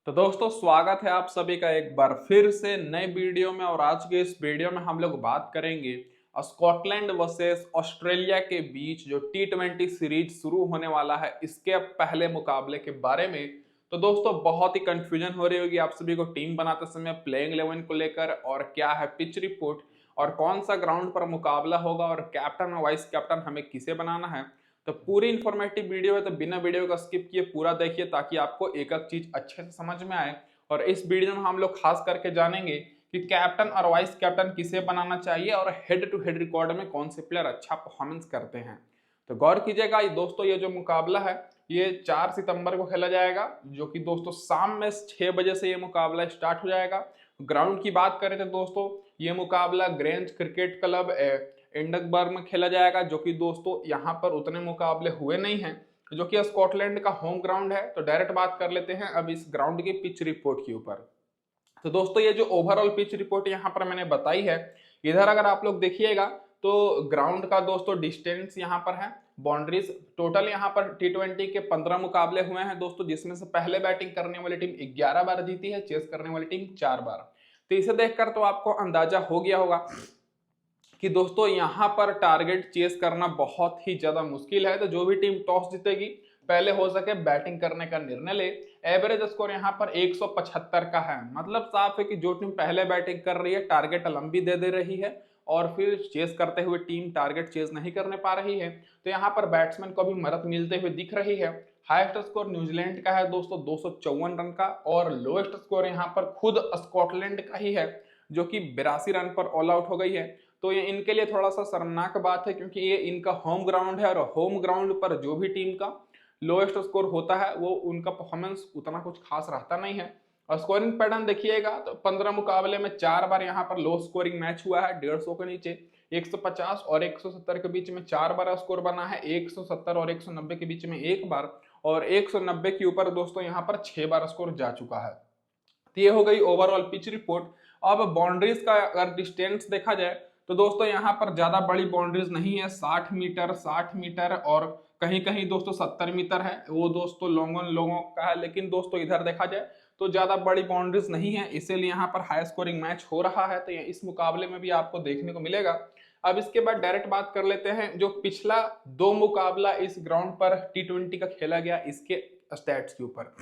तो दोस्तों स्वागत है आप सभी का एक बार फिर से नए वीडियो में। और आज के इस वीडियो में हम लोग बात करेंगे स्कॉटलैंड वर्सेस ऑस्ट्रेलिया के बीच जो T20 सीरीज शुरू होने वाला है इसके पहले मुकाबले के बारे में। तो दोस्तों बहुत ही कंफ्यूजन हो रही होगी आप सभी को टीम बनाते समय प्लेइंग 11 को लेकर, और क्या है पिच रिपोर्ट, और कौन सा ग्राउंड पर मुकाबला होगा, और कैप्टन और वाइस कैप्टन हमें किसे बनाना है। तो पूरी इन्फॉर्मेटिव वीडियो है, तो बिना वीडियो का स्किप किए पूरा देखिए ताकि आपको एक एक चीज अच्छे से समझ में आए। और इस वीडियो में हम लोग खास करके जानेंगे कि कैप्टन और वाइस कैप्टन किसे बनाना चाहिए और हेड टू हेड रिकॉर्ड में कौन से प्लेयर अच्छा परफॉर्मेंस करते हैं। तो गौर कीजिएगा दोस्तों, ये जो मुकाबला है ये 4 सितंबर को खेला जाएगा, जो कि दोस्तों शाम में 6 बजे से ये मुकाबला स्टार्ट हो जाएगा। ग्राउंड की बात करें तो दोस्तों ये मुकाबला ग्रेंज क्रिकेट क्लब एडिनबर्ग में खेला जाएगा, जो कि दोस्तों यहाँ पर उतने मुकाबले हुए नहीं हैं, जो कि स्कॉटलैंड का होम ग्राउंड है। तो डायरेक्ट बात कर लेते हैं अब इस ग्राउंड की पिच रिपोर्ट के ऊपर। तो दोस्तों ये जो ओवरऑल पिच रिपोर्ट यहाँ पर मैंने बताई है, इधर अगर आप लोग देखिएगा तो ग्राउंड का दोस्तों डिस्टेंस यहाँ पर है, बाउंड्रीज टोटल यहाँ पर T20 के 15 मुकाबले हुए हैं दोस्तों, जिसमें से पहले बैटिंग करने वाली टीम 11 बार जीती है, चेस करने वाली टीम 4 बार। तो इसे देखकर तो आपको अंदाजा हो गया होगा कि दोस्तों यहाँ पर टारगेट चेस करना बहुत ही ज्यादा मुश्किल है। तो जो भी टीम टॉस जीतेगी पहले हो सके बैटिंग करने का निर्णय ले। एवरेज स्कोर यहाँ पर 175 का है, मतलब साफ है कि जो टीम पहले बैटिंग कर रही है टारगेट लंबी दे रही है, और फिर चेस करते हुए टीम टारगेट चेस नहीं करने पा रही है। तो यहाँ पर बैट्समैन को भी मदद मिलते हुए दिख रही है। हाईएस्ट स्कोर न्यूजीलैंड का है दोस्तों 254 रन का, और लोएस्ट स्कोर यहाँ पर खुद स्कॉटलैंड का ही है, जो कि 82 रन पर ऑल आउट हो गई है। तो ये इनके लिए थोड़ा सा शर्मनाक बात है, क्योंकि ये इनका होम ग्राउंड है, और होम ग्राउंड पर जो भी टीम का लोएस्ट स्कोर होता है वो उनका परफॉर्मेंस उतना कुछ खास रहता नहीं है। और स्कोरिंग पैटर्न देखिएगा तो 15 मुकाबले में 4 बार यहाँ पर लो स्कोरिंग मैच हुआ है, 150 के नीचे 150 और 170 के बीच में 4 बार स्कोर बना है, 170 और 190 के बीच में 1 बार, और 190 के ऊपर दोस्तों यहाँ पर 6 बार स्कोर जा चुका है। तो ये हो गई ओवरऑल पिच रिपोर्ट। अब बाउंड्रीज का अगर डिस्टेंस देखा जाए तो दोस्तों यहाँ पर ज्यादा बड़ी बाउंड्रीज नहीं है, 60 मीटर और कहीं कहीं दोस्तों 70 मीटर है, वो दोस्तों लोगों का है। लेकिन दोस्तों इधर देखा जाए तो ज्यादा बड़ी बाउंड्रीज नहीं है, इसीलिए यहाँ पर हाई स्कोरिंग मैच हो रहा है। तो इस मुकाबले में भी आपको देखने को मिलेगा। अब इसके बाद डायरेक्ट बात कर लेते हैं जो पिछला 2 मुकाबला इस ग्राउंड पर T20 का खेला गया इसके स्टैट्स के ऊपर।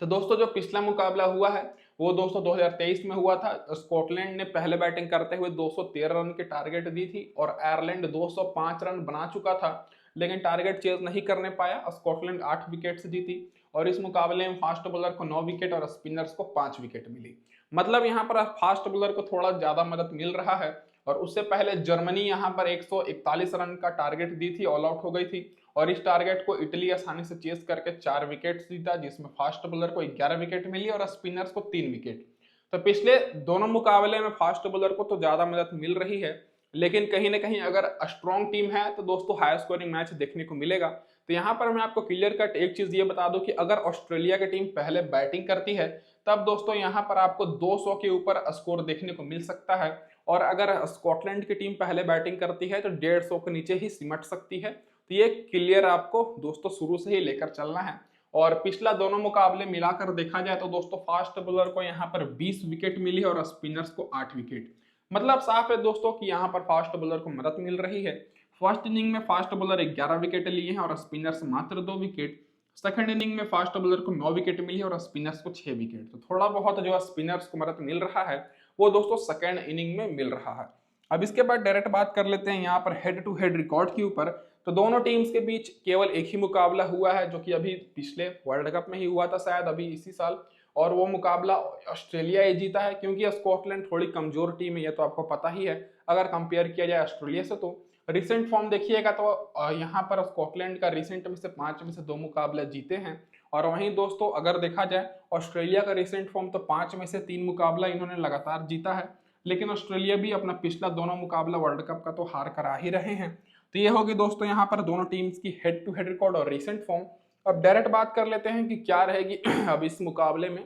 तो दोस्तों जो पिछला मुकाबला हुआ है वो दोस्तों 2023 में हुआ था। स्कॉटलैंड ने पहले बैटिंग करते हुए 213 रन की टारगेट दी थी, और आयरलैंड 205 रन बना चुका था, लेकिन टारगेट चेज नहीं करने पाया। स्कॉटलैंड 8 विकेट से जीती, और इस मुकाबले में फास्ट बॉलर को 9 विकेट और स्पिनर्स को 5 विकेट मिली। मतलब यहाँ पर फास्ट बॉलर को थोड़ा ज्यादा मदद मिल रहा है। और उससे पहले जर्मनी यहाँ पर 141 रन का टारगेट दी थी, ऑल आउट हो गई थी, और इस टारगेट को इटली आसानी से चेस करके 4 विकेट जीता, जिसमें फास्ट बॉलर को 11 विकेट मिली और स्पिनर्स को 3 विकेट। तो पिछले दोनों मुकाबले में फास्ट बॉलर को तो ज्यादा मदद मिल रही है, लेकिन कहीं ना कहीं अगर स्ट्रॉन्ग टीम है तो दोस्तों हाई स्कोरिंग मैच देखने को मिलेगा। तो यहाँ पर मैं आपको क्लियर कट एक चीज ये बता दूं कि अगर ऑस्ट्रेलिया की टीम पहले बैटिंग करती है तब दोस्तों यहाँ पर आपको 200 के ऊपर स्कोर देखने को मिल सकता है, और अगर स्कॉटलैंड की टीम पहले बैटिंग करती है तो 150 के नीचे ही सिमट सकती है। तो ये क्लियर आपको दोस्तों शुरू से ही लेकर चलना है। और पिछला दोनों मुकाबले मिलाकर देखा जाए तो दोस्तों फास्ट बॉलर को यहाँ पर 20 विकेट मिली और स्पिनर्स को 8 विकेट। मतलब साफ है दोस्तों कि यहाँ पर फास्ट बॉलर को मदद मिल रही है। फर्स्ट इनिंग में फास्ट बॉलर 11 विकेट लिए हैं और स्पिनर्स मात्र 2 विकेट। सेकंड इनिंग में फास्ट बॉलर को 9 विकेट मिली और स्पिनर्स को 6 विकेट। तो थोड़ा बहुत जो स्पिनर्स को मदद मिल रहा है वो दोस्तों सेकंड इनिंग में मिल रहा है। अब इसके बाद डायरेक्ट बात कर लेते हैं यहाँ पर हेड टू हेड रिकॉर्ड के ऊपर। तो दोनों टीम्स के बीच केवल एक ही मुकाबला हुआ है, जो कि अभी पिछले वर्ल्ड कप में ही हुआ था शायद अभी इसी साल, और वो मुकाबला ऑस्ट्रेलिया ही जीता है, क्योंकि स्कॉटलैंड थोड़ी कमजोर टीम है, ये तो आपको पता ही है अगर कंपेयर किया जाए ऑस्ट्रेलिया से। तो रिसेंट फॉर्म देखिएगा तो यहाँ पर स्कॉटलैंड का रिसेंट में से 5 में से 2 मुकाबले जीते हैं, और वहीं दोस्तों अगर देखा जाए ऑस्ट्रेलिया का रिसेंट फॉर्म तो 5 में से 3 मुकाबला इन्होंने लगातार जीता है, लेकिन ऑस्ट्रेलिया भी अपना पिछला दोनों मुकाबला वर्ल्ड कप का तो हार करा ही रहे हैं। तो ये होगी दोस्तों यहाँ पर दोनों टीम्स की हेड टू हेड रिकॉर्ड और रिसेंट फॉर्म। अब डायरेक्ट बात कर लेते हैं कि क्या रहेगी अब इस मुकाबले में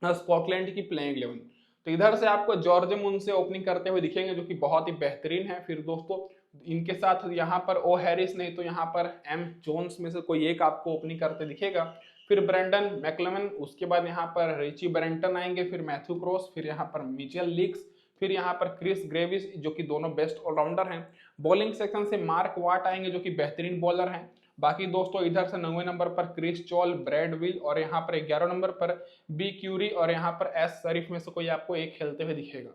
स्कॉटलैंड की प्लेइंग 11। तो इधर से आपको जॉर्ज मुन से ओपनिंग करते हुए दिखेंगे, जो कि बहुत ही बेहतरीन है। फिर दोस्तों इनके साथ यहाँ पर ओ हैरिस नहीं तो यहाँ पर एम जोन्स में से कोई एक आपको ओपनिंग करते दिखेगा। फिर ब्रेंडन मैकलमन, उसके बाद यहाँ पर रिची बैरेंटन आएंगे, फिर मैथ्यू क्रॉस, फिर यहाँ पर मिचेल लीक्स, फिर यहाँ पर क्रिस ग्रेविस जो कि दोनों बेस्ट ऑलराउंडर हैं। बॉलिंग सेक्शन से मार्क वाट आएंगे जो कि बेहतरीन बॉलर हैं। बाकी दोस्तों इधर से 9वें नंबर पर क्रिस चॉल, ब्रैड विल, और यहाँ पर 11 नंबर पर बी क्यूरी, और यहाँ पर एस शरीफ में से कोई आपको एक खेलते हुए दिखेगा।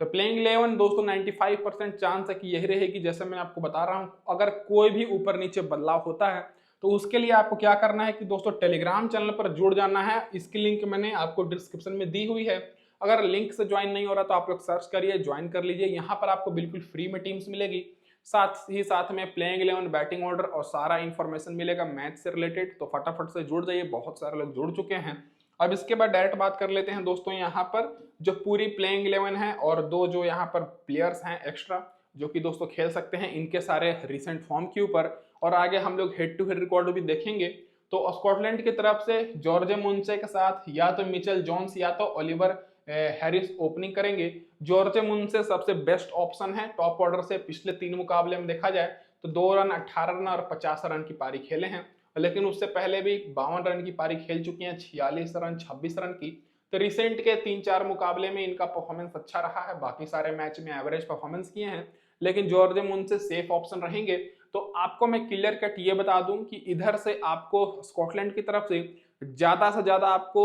तो प्लेइंग 11 दोस्तों 95% चांस है कि यही रहेगी। जैसे मैं आपको बता रहा हूँ, अगर कोई भी ऊपर नीचे बदलाव होता है तो उसके लिए आपको क्या करना है कि दोस्तों टेलीग्राम चैनल पर जुड़ जाना है। इसकी लिंक मैंने आपको डिस्क्रिप्शन में दी हुई है। अगर लिंक से ज्वाइन नहीं हो रहा तो आप लोग सर्च करिए, ज्वाइन कर लीजिए। यहाँ पर आपको बिल्कुल फ्री में टीम्स मिलेगी, साथ में प्लेइंग 11 बैटिंग ऑर्डर और सारा इंफॉर्मेशन मिलेगा मैच से रिलेटेड। तो फटाफट से जुड़ जाइए, बहुत सारे लोग जुड़ चुके हैं। अब इसके बाद डायरेक्ट बात कर लेते हैं दोस्तों यहाँ पर जो पूरी प्लेइंग 11 है और दो जो यहाँ पर प्लेयर्स हैं एक्स्ट्रा जो कि दोस्तों खेल सकते हैं, इनके सारे रिसेंट फॉर्म के ऊपर। और आगे हम लोग हेड टू हेड रिकॉर्ड भी देखेंगे। तो स्कॉटलैंड की तरफ से जॉर्ज मुंसे के साथ या तो मिचेल जॉन्स या तो ओलिवर हैरिस ओपनिंग करेंगे। जॉर्ज मुंसे सबसे बेस्ट ऑप्शन है टॉप ऑर्डर से। पिछले 3 मुकाबले में देखा जाए तो 2 रन, 18 रन और 50 रन की पारी खेले हैं, लेकिन उससे पहले भी 52 रन की पारी खेल चुकी हैं, 46 रन, 26 रन की। तो रिसेंट के 3-4 मुकाबले में इनका परफॉर्मेंस अच्छा रहा है, बाकी सारे मैच में एवरेज परफॉर्मेंस किए हैं, लेकिन जॉर्ज मुंसे सेफ ऑप्शन रहेंगे। तो आपको मैं क्लियर कट ये बता दूं कि इधर से आपको स्कॉटलैंड की तरफ से ज्यादा आपको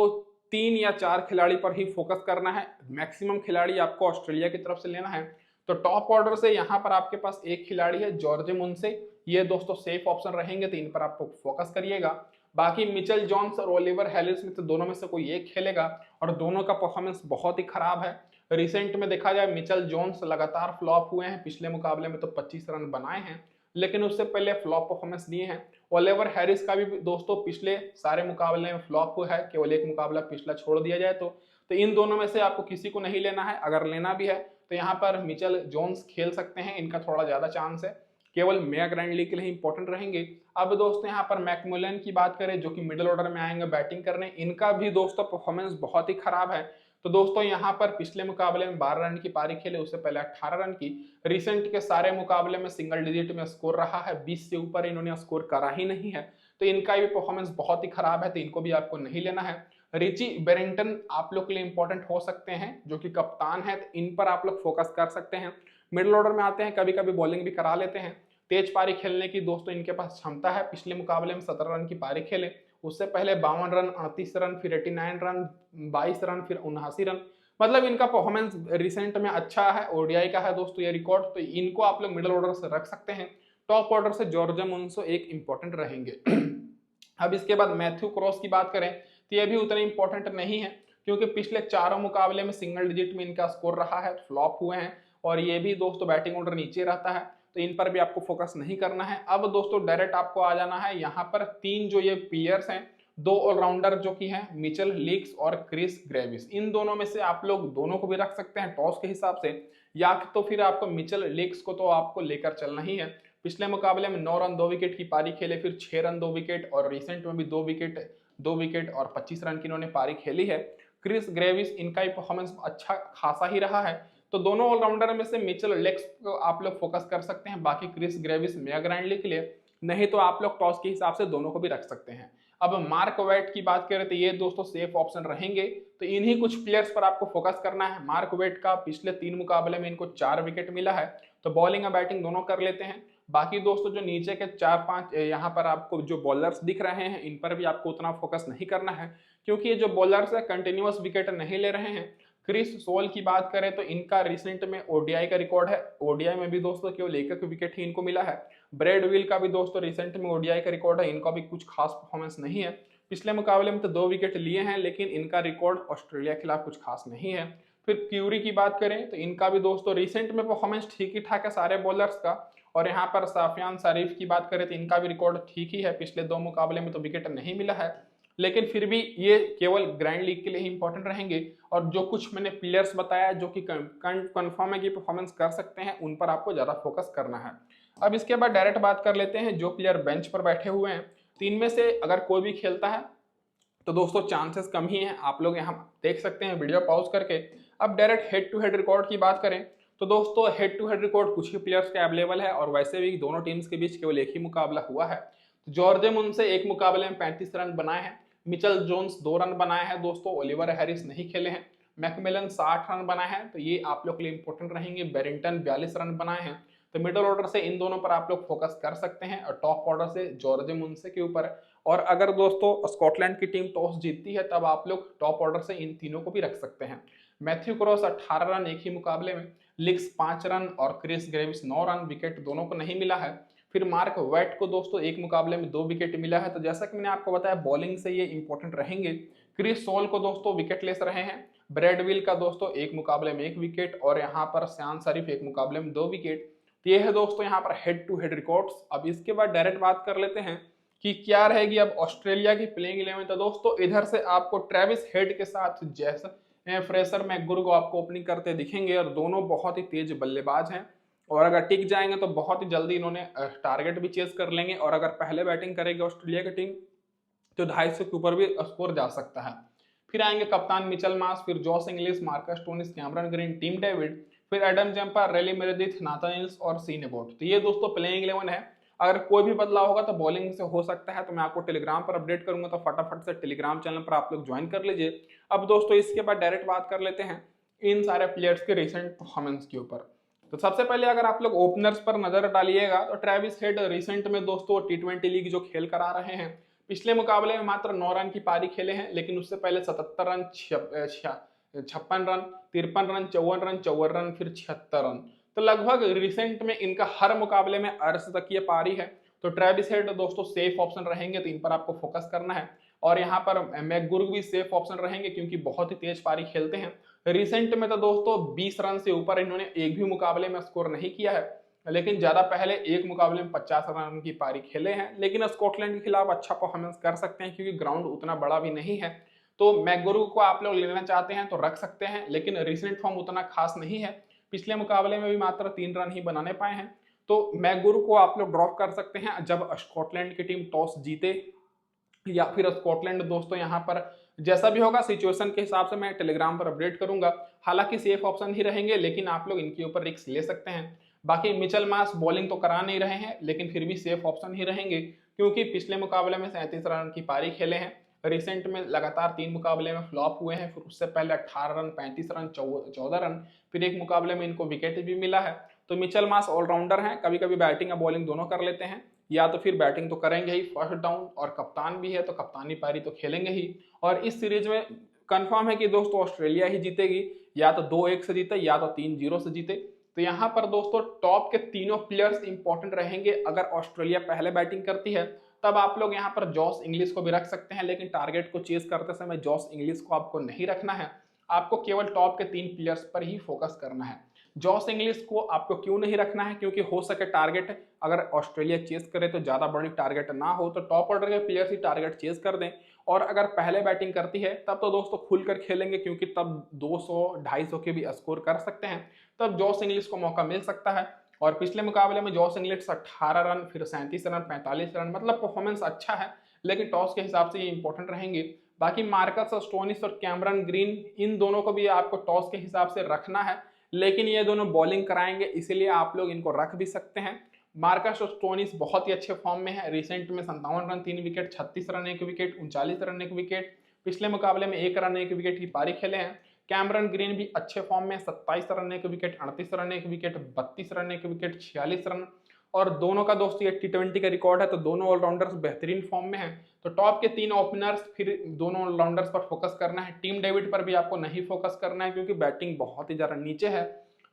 3 या 4 खिलाड़ी पर ही फोकस करना है। मैक्सिमम खिलाड़ी आपको ऑस्ट्रेलिया की तरफ से लेना है। तो टॉप ऑर्डर से यहाँ पर आपके पास एक खिलाड़ी है जॉर्ज मुंसे, ये दोस्तों सेफ ऑप्शन रहेंगे, तो इन पर आपको फोकस करिएगा। बाकी मिचेल जॉन्स और ओलिवर हैरिस में तो दोनों में से कोई एक खेलेगा, और दोनों का परफॉर्मेंस बहुत ही खराब है। रिसेंट में देखा जाए मिचेल जॉन्स लगातार फ्लॉप हुए हैं, पिछले मुकाबले में तो 25 रन बनाए हैं, लेकिन उससे पहले फ्लॉप परफॉर्मेंस दिए हैं। ओलिवर हैरिस का भी दोस्तों पिछले सारे मुकाबले में फ्लॉप हुआ है, केवल एक मुकाबला पिछला छोड़ दिया जाए तो इन दोनों में से आपको किसी को नहीं लेना है। अगर लेना भी है तो यहाँ पर मिचेल जॉन्स खेल सकते हैं, इनका थोड़ा ज्यादा चांस है, केवल मेगा ग्रैंड लीग के लिए इंपॉर्टेंट रहेंगे। अब दोस्तों यहाँ पर मैकमुलन की बात करें जो कि मिडिल ऑर्डर में आएंगे बैटिंग करने, इनका भी दोस्तों परफॉर्मेंस बहुत ही खराब है। तो दोस्तों यहाँ पर पिछले मुकाबले में 12 रन की पारी खेले, उससे पहले 18 रन की। रिसेंट के सारे मुकाबले में सिंगल डिजिट में स्कोर रहा है, 20 से ऊपर इन्होंने स्कोर करा ही नहीं है, तो इनका भी परफॉर्मेंस बहुत ही खराब है, तो इनको भी आपको नहीं लेना है। रिची बैरेंटन आप लोग के लिए इंपॉर्टेंट हो सकते हैं जो कि कप्तान है, तो इन पर आप लोग फोकस कर सकते हैं। मिडिल ऑर्डर में आते हैं, कभी कभी बॉलिंग भी करा लेते हैं, तेज पारी खेलने की दोस्तों इनके पास क्षमता है। पिछले मुकाबले में 17 रन की पारी खेले, उससे पहले 52 रन, 38 रन, फिर 89 रन, 22 रन, फिर 79 रन, मतलब इनका परफॉर्मेंस रिसेंट में अच्छा है, ओडीआई का है दोस्तों ये रिकॉर्ड, तो इनको आप लोग मिडिल ऑर्डर से रख सकते हैं। टॉप ऑर्डर से जॉर्ज मुंसे एक इंपॉर्टेंट रहेंगे। अब इसके बाद मैथ्यू क्रॉस की बात करें तो ये भी उतने इंपॉर्टेंट नहीं है, क्योंकि पिछले 4 मुकाबले में सिंगल डिजिट में इनका स्कोर रहा है, फ्लॉप हुए हैं, और ये भी दोस्तों बैटिंग ऑर्डर नीचे रहता है, तो इन पर भी आपको फोकस नहीं करना है। अब दोस्तों डायरेक्ट आपको आ जाना है यहाँ पर 3 जो ये प्लेयर्स हैं, 2 ऑलराउंडर जो कि हैं मिचेल लीक्स और क्रिस ग्रेविस, इन दोनों में से आप लोग दोनों को भी रख सकते हैं टॉस के हिसाब से, या तो फिर आपको मिचेल लीक्स को तो आपको लेकर चलना ही है। पिछले मुकाबले में 9 रन 2 विकेट की पारी खेले, फिर 6 रन 2 विकेट, और रिसेंट में भी 2 विकेट और 25 रन की इन्होंने पारी खेली है। क्रिस ग्रेविस इनका भी परफॉर्मेंस अच्छा खासा ही रहा है, तो दोनों ऑलराउंडर में से मिचेल लीक्स को आप लोग फोकस कर सकते हैं, बाकी Chris Greaves mega grand league के लिए, नहीं तो आप लोग टॉस के हिसाब से दोनों को भी रख सकते हैं। अब मार्क वेट की बात करें तो ये दोस्तों सेफ ऑप्शन रहेंगे, तो इन्हीं कुछ प्लेयर्स पर आपको फोकस करना है। मार्क वेट का पिछले 3 मुकाबले में इनको 4 विकेट मिला है, तो बॉलिंग और बैटिंग दोनों कर लेते हैं। बाकी दोस्तों जो नीचे के 4-5 यहाँ पर आपको जो बॉलर्स दिख रहे हैं, इन पर भी आपको उतना फोकस नहीं करना है, क्योंकि ये जो बॉलर्स है कंटिन्यूअस विकेट नहीं ले रहे हैं। क्रिस सोल की बात करें तो इनका रिसेंट में ओडीआई का रिकॉर्ड है, ओडीआई में भी दोस्तों केवल 1 विकेट ही इनको मिला है। ब्रैड विल का भी दोस्तों रिसेंट में ओडीआई का रिकॉर्ड है, इनका भी कुछ खास परफॉर्मेंस नहीं है। पिछले मुकाबले में तो 2 विकेट लिए हैं, लेकिन इनका रिकॉर्ड ऑस्ट्रेलिया के खिलाफ कुछ खास नहीं है। फिर क्यूरी की बात करें तो इनका भी दोस्तों रिसेंट में परफॉर्मेंस ठीक ही ठाक है सारे बॉलर्स का। और यहाँ पर साफियान शरीफ की बात करें तो इनका भी रिकॉर्ड ठीक ही है, पिछले 2 मुकाबले में तो विकेट नहीं मिला है, लेकिन फिर भी ये केवल ग्रैंड लीग के लिए ही इंपॉर्टेंट रहेंगे। और जो कुछ मैंने प्लेयर्स बताया जो कि कंफर्म है कि परफॉर्मेंस कर सकते हैं, उन पर आपको ज्यादा फोकस करना है। अब इसके बाद डायरेक्ट बात कर लेते हैं जो प्लेयर बेंच पर बैठे हुए हैं, 3 में से अगर कोई भी खेलता है तो दोस्तों चांसेस कम ही हैं, आप लोग यहाँ देख सकते हैं वीडियो पॉज करके। अब direct head to head record की बात करें तो दोस्तों हेड टू हेड रिकॉर्ड कुछ ही प्लेयर्स के अवेलेबल है, और वैसे भी दोनों टीम्स के बीच केवल एक ही मुकाबला हुआ है। जॉर्ज मुंसे एक मुकाबले में 35 रन बनाए हैं, मिचेल जोन्स 2 रन बनाए हैं दोस्तों, ओलिवर हैरिस नहीं खेले हैं। मैकमिलन 60 रन बनाए हैं, तो ये आप लोग के लिए इंपॉर्टेंट रहेंगे। बैरिंगटन 42 रन बनाए हैं, तो मिडिल ऑर्डर से इन दोनों पर आप लोग फोकस कर सकते हैं, और टॉप ऑर्डर से जॉर्ज मुंसे के ऊपर। और अगर दोस्तों स्कॉटलैंड की टीम टॉस जीतती है तब आप लोग टॉप ऑर्डर से इन तीनों को भी रख सकते हैं। मैथ्यू क्रॉस 18 रन एक ही मुकाबले में, लिक्स 5 रन और क्रिस ग्रेविस 9 रन, विकेट दोनों को नहीं मिला है। फिर मार्क वेट को दोस्तों एक मुकाबले में 2 विकेट मिला है। तो जैसा कि मैंने आपको बताया बॉलिंग से ये इंपॉर्टेंट रहेंगे। क्रिस सोल को दोस्तों विकेट लेस रहे हैं। ब्रैडविल का दोस्तों एक मुकाबले में 1 विकेट, और यहाँ पर शान शरीफ एक मुकाबले में 2 विकेट। तो ये है दोस्तों यहाँ पर हेड टू हेड रिकॉर्ड्स। अब इसके बाद डायरेक्ट बात कर लेते हैं कि क्या रहेगी अब ऑस्ट्रेलिया की प्लेइंग 11। तो दोस्तों इधर से आपको ट्रेविस हेड के साथ जैसा फ्रेशर मैकगुर्क आपको ओपनिंग करते दिखेंगे, और दोनों बहुत ही तेज बल्लेबाज हैं, और अगर टिक जाएंगे तो बहुत ही जल्दी इन्होंने टारगेट भी चेस कर लेंगे। और अगर पहले बैटिंग करेगी ऑस्ट्रेलिया की टीम तो 250 के ऊपर भी स्कोर जा सकता है। फिर आएंगे कप्तान मिचेल मार्श, फिर Josh Inglis, Marcus Stoinis, Cameron Green, Tim David, फिर Adam Zampa, Riley Meredith, Nathan Ellis और सीन एबोट। तो ये दोस्तों प्लेइंग 11 है। अगर कोई भी बदलाव होगा तो बॉलिंग से हो सकता है, तो मैं आपको टेलीग्राम पर अपडेट करूंगा, तो फटाफट से टेलीग्राम चैनल पर आप लोग ज्वाइन कर लीजिए। अब दोस्तों इसके बाद डायरेक्ट बात कर लेते हैं इन सारे प्लेयर्स के रिसेंट परफॉर्मेंस के ऊपर। तो सबसे पहले अगर आप लोग ओपनर्स पर नजर डालिएगा तो ट्रेविस हेड रिसेंट में दोस्तों टी20 लीग जो खेल कर आ रहे हैं, पिछले मुकाबले में मात्र 9 रन की पारी खेले हैं, लेकिन उससे पहले 77 run, 56 run, 53 run, 54 run, 54 run, फिर 76 रन। तो लगभग रिसेंट में इनका हर मुकाबले में अर्धशतकीय पारी है। तो ट्रेविस हेड दोस्तों सेफ ऑप्शन रहेंगे, तो इन पर आपको फोकस करना है। और यहाँ पर मैकगुर्क भी सेफ ऑप्शन रहेंगे क्योंकि बहुत ही तेज पारी खेलते हैं। रिसेंट में तो दोस्तों 20 रन से ऊपर इन्होंने एक भी मुकाबले में स्कोर नहीं किया है, लेकिन ज्यादा पहले एक मुकाबले में 50 रन की पारी खेले हैं। लेकिन स्कॉटलैंड के खिलाफ अच्छा परफॉर्मेंस कर सकते हैं क्योंकि ग्राउंड उतना बड़ा भी नहीं है। तो मैकगुर्क को आप लोग लेना चाहते हैं तो रख सकते हैं, लेकिन रिसेंट फॉर्म उतना खास नहीं है। पिछले मुकाबले में भी मात्र 3 रन ही बनाने पाए हैं। तो मैकगुर्क को आप लोग ड्रॉप कर सकते हैं जब स्कॉटलैंड की टीम टॉस जीते, या फिर स्कॉटलैंड दोस्तों यहाँ पर जैसा भी होगा सिचुएशन के हिसाब से मैं टेलीग्राम पर अपडेट करूंगा। हालांकि सेफ ऑप्शन ही रहेंगे, लेकिन आप लोग इनके ऊपर रिस्क ले सकते हैं। बाकी मिचेल मार्श बॉलिंग तो करा नहीं रहे हैं, लेकिन फिर भी सेफ ऑप्शन ही रहेंगे क्योंकि पिछले मुकाबले में 37 रन की पारी खेले हैं। रिसेंट में लगातार 3 मुकाबले में फ्लॉप हुए हैं, फिर उससे पहले 18 रन, 35 रन, 14 रन, फिर एक मुकाबले में इनको विकेट भी मिला है। तो मिचेल मार्श ऑलराउंडर हैं, कभी कभी बैटिंग और बॉलिंग दोनों कर लेते हैं, या तो फिर बैटिंग तो करेंगे ही फर्स्ट डाउन, और कप्तान भी है तो कप्तानी पारी तो खेलेंगे ही। और इस सीरीज में कंफर्म है कि दोस्तों ऑस्ट्रेलिया ही जीतेगी, या तो 2-1 से जीते या तो 3-0 से जीते। तो यहाँ पर दोस्तों टॉप के तीनों प्लेयर्स इंपॉर्टेंट रहेंगे। अगर ऑस्ट्रेलिया पहले बैटिंग करती है तब आप लोग यहाँ पर जॉस इंग्लिश को भी रख सकते हैं, लेकिन टारगेट को चेस करते समय जॉस इंग्लिश को आपको नहीं रखना है। आपको केवल टॉप के 3 प्लेयर्स पर ही फोकस करना है। जॉस इंग्लिश को आपको क्यों नहीं रखना है, क्योंकि हो सके टारगेट अगर ऑस्ट्रेलिया चेस करे तो ज्यादा बड़ी टारगेट ना हो, तो टॉप ऑर्डर के प्लेयर्स ही टारगेट चेस कर दें। और अगर पहले बैटिंग करती है तब तो दोस्तों खुलकर खेलेंगे, क्योंकि तब 200-250 के भी स्कोर कर सकते हैं, तब जॉस इंग्लिश को मौका मिल सकता है। और पिछले मुकाबले में जॉस इंग्लिश 18 रन, फिर 37 रन, 45 रन, मतलब परफॉर्मेंस अच्छा है, लेकिन टॉस के हिसाब से ये इंपॉर्टेंट रहेंगे। बाकी मार्कस स्टोनिस और कैमरन ग्रीन, इन दोनों को भी आपको टॉस के हिसाब से रखना है, लेकिन ये दोनों बॉलिंग कराएंगे, इसीलिए आप लोग इनको रख भी सकते हैं। मार्कस स्टोनिस बहुत ही अच्छे फॉर्म में है। रिसेंट में 57 run 3 wicket, 36 run 1 wicket, 39 run 1 wicket, पिछले मुकाबले में 1 रन 1 विकेट की पारी खेले हैं। कैमरन ग्रीन भी अच्छे फॉर्म में, 27 run 1 wicket, 38 run 1 wicket, 32 run 1 wicket, 46 run. और दोनों का दोस्तों ये टी20 का रिकॉर्ड है, तो दोनों ऑलराउंडर्स बेहतरीन फॉर्म में हैं। तो टॉप के 3 ओपनर्स, फिर दोनों ऑलराउंडर्स पर फोकस करना है। टीम डेविड पर भी आपको नहीं फोकस करना है क्योंकि बैटिंग बहुत ही ज्यादा नीचे है।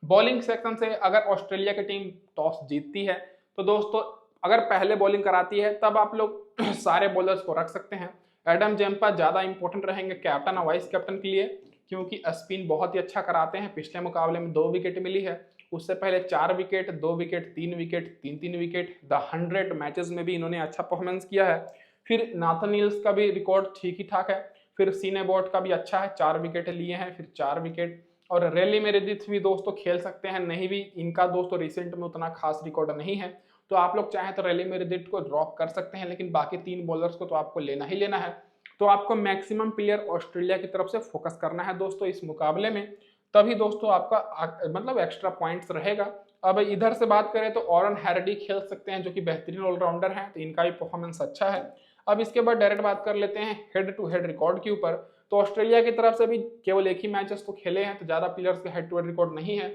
बॉलिंग सेक्शन से अगर ऑस्ट्रेलिया की टीम टॉस जीतती है तो दोस्तों अगर पहले बॉलिंग कराती है तब आप लोग सारे बॉलर्स को रख सकते हैं। एडम जेम्पा ज्यादा इंपॉर्टेंट रहेंगे कैप्टन और वाइस कैप्टन के लिए, क्योंकि स्पिन बहुत ही अच्छा कराते हैं। पिछले मुकाबले में 2 विकेट मिली है, उससे पहले 4 wicket, 2 wicket, 3 wicket, 3-3 wicket. The 100 matches में भी इन्होंने अच्छा परफॉर्मेंस किया है। फिर नाथन हिल्स का भी रिकॉर्ड ठीक ही ठाक है। फिर सीने बोट का भी अच्छा है, 4 विकेट लिए हैं, फिर 4 विकेट। और रेली मेरेदिथ भी दोस्तों खेल सकते हैं, नहीं भी इनका दोस्तों रिसेंट में उतना खास रिकॉर्ड नहीं है, तो आप लोग चाहें तो रेली मेरेदिथ को ड्रॉप कर सकते हैं, लेकिन बाकी 3 बॉलर्स को तो आपको लेना ही लेना है। तो आपको मैक्सिमम प्लेयर ऑस्ट्रेलिया की तरफ से फोकस करना है दोस्तों इस मुकाबले में, तभी दोस्तों आपका मतलब एक्स्ट्रा पॉइंट्स रहेगा। अब इधर से बात करें तो ऑरन हैरडी खेल सकते हैं, जो कि बेहतरीन ऑलराउंडर हैं, तो इनका भी परफॉर्मेंस अच्छा है। अब इसके बाद डायरेक्ट बात कर लेते हैं हेड टू हेड रिकॉर्ड के ऊपर। तो ऑस्ट्रेलिया की तरफ से भी केवल एक ही मैचेस तो खेले हैं, तो ज्यादा प्लेयर्स के हेड टू हेड रिकॉर्ड नहीं है।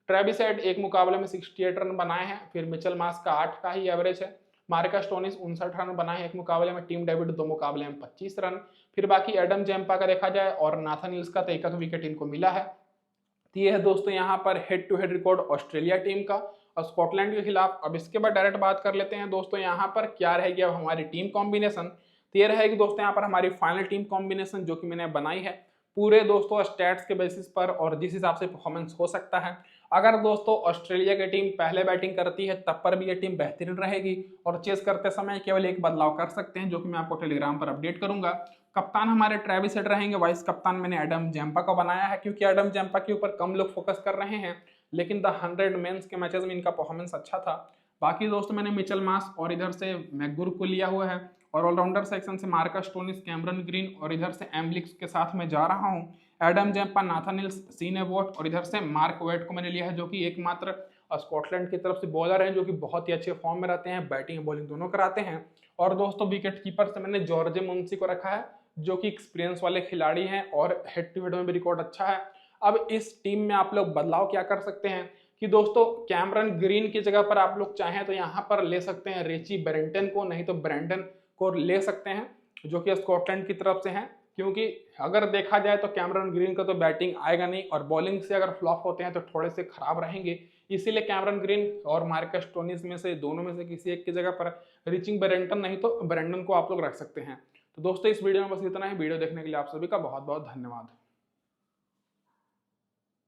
ट्रेविस हेड एक मुकाबले में 68 रन बनाए हैं, फिर मिचेल मार्श का 8 का ही एवरेज है। मार्कस स्टोनिस 59 रन बनाए हैं एक मुकाबले में, टीम डेविड 2 मुकाबले में 25 रन। फिर बाकी एडम जेम्पा का देखा जाए और नाथन हिल्स का तो एक विकेट इनको मिला है। तो ये है दोस्तों यहाँ पर head to head record Australia team का और स्कॉटलैंड के खिलाफ। अब इसके बाद डायरेक्ट बात कर लेते हैं दोस्तों यहाँ पर क्या रहेगी अब हमारी टीम कॉम्बिनेशन। तो ये रहेगी दोस्तों यहाँ पर हमारी फाइनल टीम कॉम्बिनेशन जो कि मैंने बनाई है पूरे दोस्तों स्टैट्स के बेसिस पर और जिस हिसाब से परफॉर्मेंस हो सकता है। अगर दोस्तों ऑस्ट्रेलिया की टीम पहले बैटिंग करती है तब पर भी ये टीम बेहतरीन रहेगी और चेस करते समय केवल एक बदलाव कर सकते हैं जो कि मैं आपको टेलीग्राम पर अपडेट करूंगा। कप्तान हमारे ट्रेविस हेड रहेंगे, वाइस कप्तान मैंने एडम जेम्पा को बनाया है क्योंकि एडम जेम्पा के ऊपर कम लोग फोकस कर रहे हैं, लेकिन द 100 मेंस के मैचेस में इनका परफॉर्मेंस अच्छा था। बाकी दोस्तों मैंने मिचेल मार्श और इधर से मैकगुर को लिया हुआ है और ऑलराउंडर सेक्शन से मार्कस स्टोनिस, कैमरन ग्रीन और इधर से एम्ब्लिक्स के साथ मैं जा रहा हूँ। Adam Zampa, Nathan hills, Sean Abbott और इधर से मार्क वेट को मैंने लिया है जो कि एकमात्र स्कॉटलैंड की तरफ से बॉलर हैं जो कि बहुत ही अच्छे फॉर्म में रहते हैं, बैटिंग बॉलिंग दोनों कराते हैं। और दोस्तों विकेट कीपर से मैंने जॉर्ज मुंशी को रखा है जो कि एक्सपीरियंस वाले खिलाड़ी हैं और हेड टू हेड में भी रिकॉर्ड अच्छा है। अब इस टीम में आप लोग बदलाव क्या कर सकते हैं कि दोस्तों कैमरन ग्रीन की जगह पर आप लोग चाहें तो यहाँ पर ले सकते हैं रिची बेरेंटन को, नहीं तो ब्रैंडन को ले सकते हैं जो कि स्कॉटलैंड की तरफ से हैं, क्योंकि अगर देखा जाए तो कैमरन ग्रीन का तो बैटिंग आएगा नहीं और बॉलिंग से अगर फ्लॉप होते हैं तो थोड़े से खराब रहेंगे। इसीलिए कैमरन ग्रीन और मार्कस स्टोनिस में से दोनों में से किसी एक की जगह पर रिचिंग बेरेंटन नहीं तो ब्रैंडन को आप लोग रख सकते हैं। तो दोस्तों इस वीडियो में बस इतना ही। वीडियो देखने के लिए आप सभी का बहुत बहुत धन्यवाद।